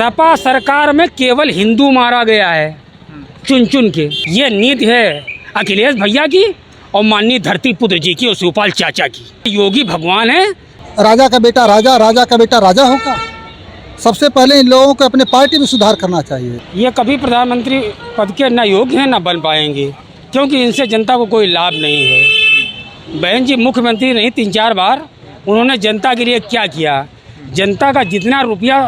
सपा सरकार में केवल हिंदू मारा गया है चुन चुन के। ये नीति है अखिलेश भैया की और माननीय धरती पुत्र जी की और शिवपाल चाचा की। योगी भगवान है। राजा का बेटा राजा, राजा का बेटा राजा होगा। सबसे पहले इन लोगों को अपने पार्टी में सुधार करना चाहिए। ये कभी प्रधानमंत्री पद के न योग्य हैं न बन पाएंगे, क्योंकि इनसे जनता को कोई लाभ नहीं है। बहन जी मुख्यमंत्री नहीं 3-4 बार, उन्होंने जनता के लिए क्या किया? जनता का जितना रुपया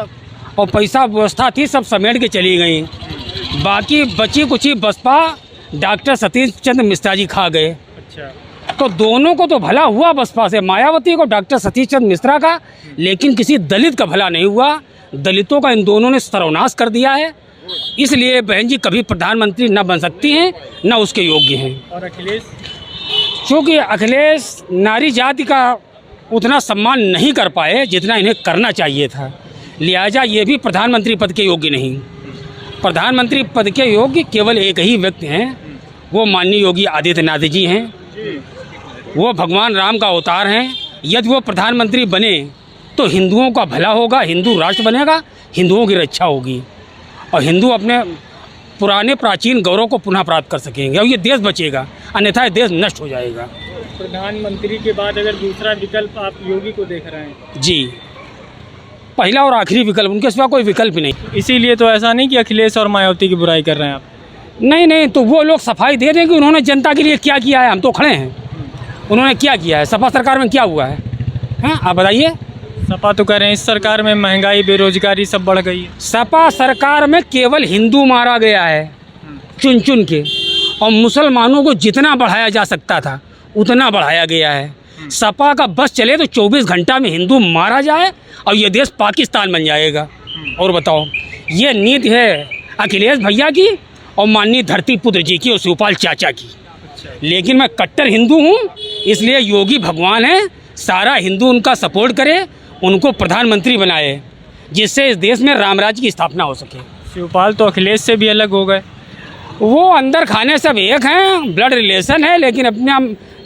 और पैसा व्यवस्था थी सब समेट के चली गई। बाकी बची कुची बसपा डॉक्टर सतीश चंद्र मिश्रा जी खा गए। अच्छा। तो दोनों को तो भला हुआ बसपा से, मायावती को डॉक्टर सतीश चंद्र मिश्रा का, लेकिन किसी दलित का भला नहीं हुआ। दलितों का इन दोनों ने सर्वनाश कर दिया है। इसलिए बहन जी कभी प्रधानमंत्री न बन सकती हैं न उसके योग्य हैं। और अखिलेश, क्योंकि अखिलेश नारी जाति का उतना सम्मान नहीं कर पाए जितना इन्हें करना चाहिए था, लिहाजा ये भी प्रधानमंत्री पद के योग्य नहीं। प्रधानमंत्री पद के योग्य केवल एक ही व्यक्ति हैं, वो माननीय योगी आदित्यनाथ जी हैं। वो भगवान राम का अवतार हैं। यदि वो प्रधानमंत्री बने तो हिंदुओं का भला होगा, हिंदू राष्ट्र बनेगा, हिंदुओं की रक्षा होगी और हिंदू अपने पुराने प्राचीन गौरव को पुनः प्राप्त कर सकेंगे और ये देश बचेगा, अन्यथा देश नष्ट हो जाएगा। प्रधानमंत्री के बाद अगर दूसरा विकल्प आप योगी को देख रहे हैं? जी, पहला और आखिरी विकल्प, उनके सिवा कोई विकल्प नहीं। इसीलिए तो ऐसा नहीं कि अखिलेश और मायावती की बुराई कर रहे हैं आप? नहीं, तो वो लोग सफाई दे दें कि उन्होंने जनता के लिए क्या किया है। हम तो खड़े हैं, उन्होंने क्या किया है? सपा सरकार में क्या हुआ है? हैं, आप बताइए। सपा तो कह रहे हैं इस सरकार में महंगाई बेरोजगारी सब बढ़ गई है। सपा सरकार में केवल हिंदू मारा गया है चुन चुन के, और मुसलमानों को जितना बढ़ाया जा सकता था उतना बढ़ाया गया है। सपा का बस चले तो 24 घंटा में हिंदू मारा जाए और ये देश पाकिस्तान बन जाएगा। और बताओ, ये नीति है अखिलेश भैया की और माननीय धरती पुत्र जी की और शिवपाल चाचा की। लेकिन मैं कट्टर हिंदू हूँ, इसलिए योगी भगवान है। सारा हिंदू उनका सपोर्ट करे, उनको प्रधानमंत्री बनाए, जिससे इस देश में रामराज्य की स्थापना हो सके। शिवपाल तो अखिलेश से भी अलग हो गए। वो अंदर खाने सब एक हैं, ब्लड रिलेशन है, लेकिन अपना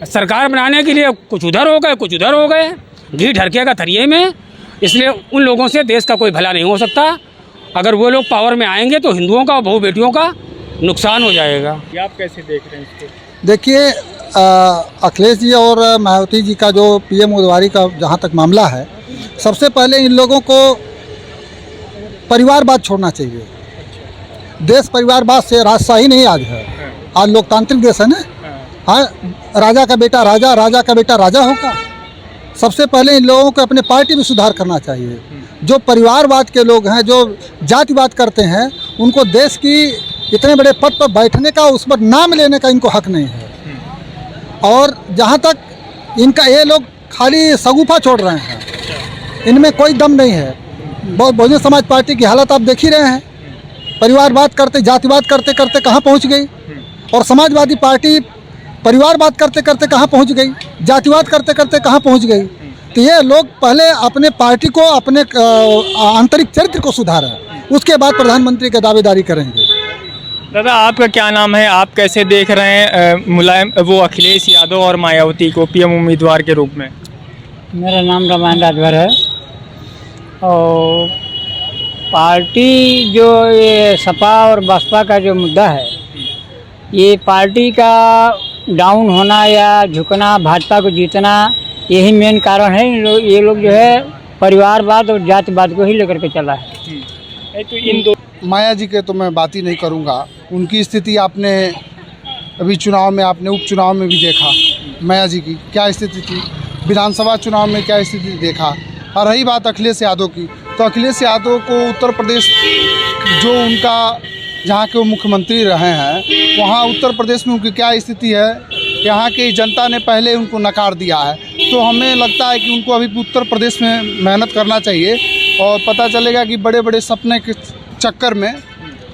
सरकार बनाने के लिए कुछ उधर हो गए कुछ उधर हो गए, घी ढरकेगा थरिये में। इसलिए उन लोगों से देश का कोई भला नहीं हो सकता। अगर वो लोग पावर में आएंगे तो हिंदुओं का और बहू बेटियों का नुकसान हो जाएगा। ये आप कैसे देख रहे हैं इसको? देखिए, अखिलेश जी और मायावती जी का जो पीएम उम्मीदवारी का जहाँ तक मामला है, सबसे पहले इन लोगों को परिवारवाद छोड़ना चाहिए। देश परिवारवाद से राजशाही नहीं आज है, आज लोकतांत्रिक देश है ना। हाँ, राजा का बेटा राजा, राजा का बेटा राजा होगा। सबसे पहले इन लोगों को अपने पार्टी में सुधार करना चाहिए। जो परिवारवाद के लोग हैं, जो जातिवाद करते हैं, उनको देश की इतने बड़े पद पर बैठने का, उस पर नाम लेने का इनको हक नहीं है। और जहाँ तक इनका, ये लोग खाली सगुफा छोड़ रहे हैं, इनमें कोई दम नहीं है। बहुजन समाज पार्टी की हालत आप देख ही रहे हैं। परिवारवाद करते, जातिवाद करते करते कहाँ पहुँच गई, और समाजवादी पार्टी परिवारवाद करते करते कहाँ पहुँच गई, जातिवाद करते करते कहाँ पहुँच गई। तो ये लोग पहले अपने पार्टी को, अपने आंतरिक चरित्र को सुधारें, उसके बाद प्रधानमंत्री की दावेदारी करेंगे। दादा, आपका क्या नाम है? आप कैसे देख रहे हैं मुलायम वो अखिलेश यादव और मायावती को पीएम उम्मीदवार के रूप में? मेरा नाम रामायण राजभर है। और पार्टी जो ये सपा और बसपा का जो मुद्दा है, ये पार्टी का डाउन होना या झुकना, भाजपा को जीतना, यही मेन कारण है। ये लोग जो है परिवारवाद और जातिवाद को ही लेकर के चला है। तो इन दो माया जी के तो मैं बात ही नहीं करूंगा। उनकी स्थिति आपने अभी चुनाव में, आपने उपचुनाव में भी देखा माया जी की क्या स्थिति थी, विधानसभा चुनाव में क्या स्थिति देखा। और रही बात अखिलेश यादव की, तो अखिलेश यादव को उत्तर प्रदेश जो उनका, जहाँ के वो मुख्यमंत्री रहे हैं, वहाँ उत्तर प्रदेश में उनकी क्या स्थिति है, यहाँ की जनता ने पहले उनको नकार दिया है। तो हमें लगता है कि उनको अभी उत्तर प्रदेश में मेहनत करना चाहिए, और पता चलेगा कि बड़े बड़े सपने के चक्कर में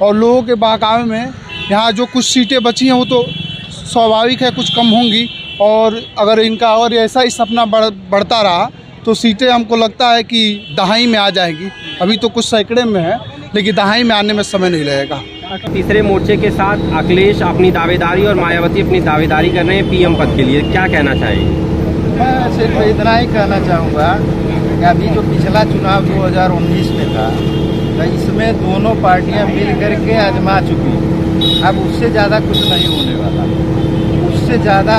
और लोगों के बहकावे में यहाँ जो कुछ सीटें बची हैं वो तो स्वाभाविक है कुछ कम होंगी। और अगर इनका और ऐसा ही सपना बढ़ता रहा तो सीटें हमको लगता है कि दहाई में आ जाएगी। अभी तो कुछ सैकड़े में है, लेकिन दहाई में आने में समय नहीं लगेगा। तीसरे मोर्चे के साथ अखिलेश अपनी दावेदारी और मायावती अपनी दावेदारी कर रहे हैं पीएम पद के लिए, क्या कहना चाहिए? मैं सिर्फ इतना ही कहना चाहूँगा कि अभी जो पिछला चुनाव 2019 में था, तो इसमें दोनों पार्टियां मिल करके आजमा चुकी हैं। अब उससे ज़्यादा कुछ नहीं होने वाला। उससे ज़्यादा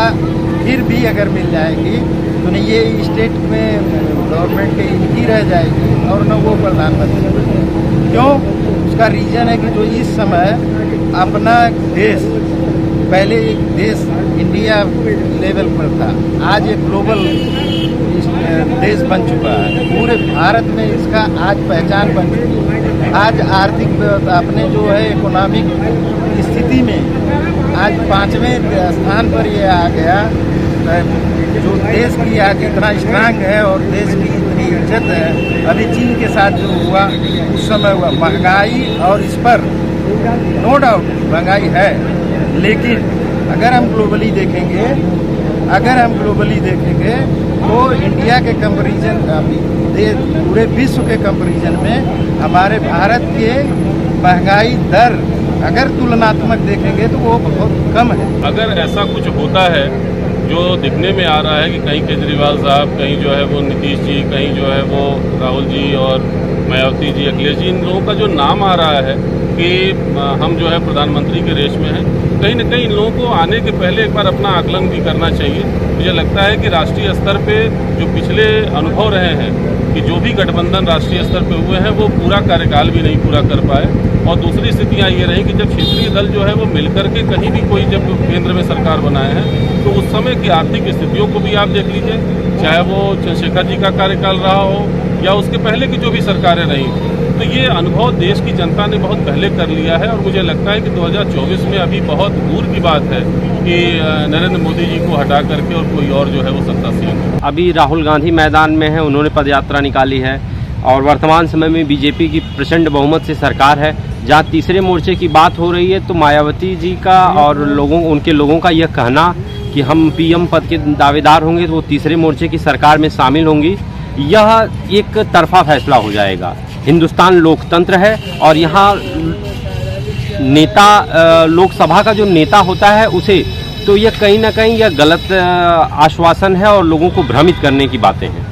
फिर भी अगर मिल जाएगी तो नहीं ये स्टेट में गवर्नमेंट के इनकी रह जाएगी और न वो प्रधानमंत्री। क्यों? उसका रीज़न है कि जो इस समय अपना देश, पहले एक देश इंडिया लेवल पर था, आज एक ग्लोबल देश बन चुका है। पूरे भारत में इसका आज पहचान बन चुकी है। आज आर्थिक अपने जो है इकोनॉमिक स्थिति में आज 5वें स्थान पर ये आ गया। जो देश की आज इतना स्ट्रांग है और देश की इतनी इज्जत है, अभी चीन के साथ जो हुआ उस समय हुआ। महंगाई और इस पर नो डाउट महंगाई है, लेकिन अगर हम ग्लोबली देखेंगे तो इंडिया के कंपैरिजन पूरे विश्व के कंपैरिजन में हमारे भारत के महंगाई दर अगर तुलनात्मक देखेंगे तो वो बहुत कम है। अगर ऐसा कुछ होता है जो दिखने में आ रहा है कि कहीं केजरीवाल साहब, कहीं जो है वो नीतीश जी, कहीं जो है वो राहुल जी और मायावती जी, अखिलेश जी, इन लोगों का जो नाम आ रहा है कि हम जो है प्रधानमंत्री के रेस में हैं, कहीं न कहीं इन लोगों को आने के पहले एक बार अपना आकलन भी करना चाहिए। मुझे लगता है कि राष्ट्रीय स्तर पे जो पिछले अनुभव रहे हैं कि जो भी गठबंधन राष्ट्रीय स्तर पे हुए हैं वो पूरा कार्यकाल भी नहीं पूरा कर पाए, और दूसरी स्थितियाँ ये रही कि जब क्षेत्रीय दल जो है वो मिलकर के कहीं भी कोई जब केंद्र में सरकार बनाए हैं तो उस समय की आर्थिक स्थितियों को भी आप देख लीजिए, चाहे वो चंद्रशेखर जी का कार्यकाल रहा हो या उसके पहले की जो भी सरकारें रही, तो ये अनुभव देश की जनता ने बहुत पहले कर लिया है। और मुझे लगता है कि 2024 में अभी बहुत दूर की बात है कि नरेंद्र मोदी जी को हटा करके और कोई और जो है वो सत्ता सीएम हो। अभी राहुल गांधी मैदान में है, उन्होंने पदयात्रा निकाली है और वर्तमान समय में बीजेपी की प्रचंड बहुमत से सरकार है। जहां तीसरे मोर्चे की बात हो रही है तो मायावती जी का और उनके लोगों का यह कहना कि हम पीएम पद के दावेदार होंगे तो वो तीसरे मोर्चे की सरकार में शामिल होंगी, यह एक तरफा फैसला हो जाएगा। हिंदुस्तान लोकतंत्र है और यहाँ नेता, लोकसभा का जो नेता होता है उसे, तो यह कहीं ना कहीं यह गलत आश्वासन है और लोगों को भ्रमित करने की बातें हैं।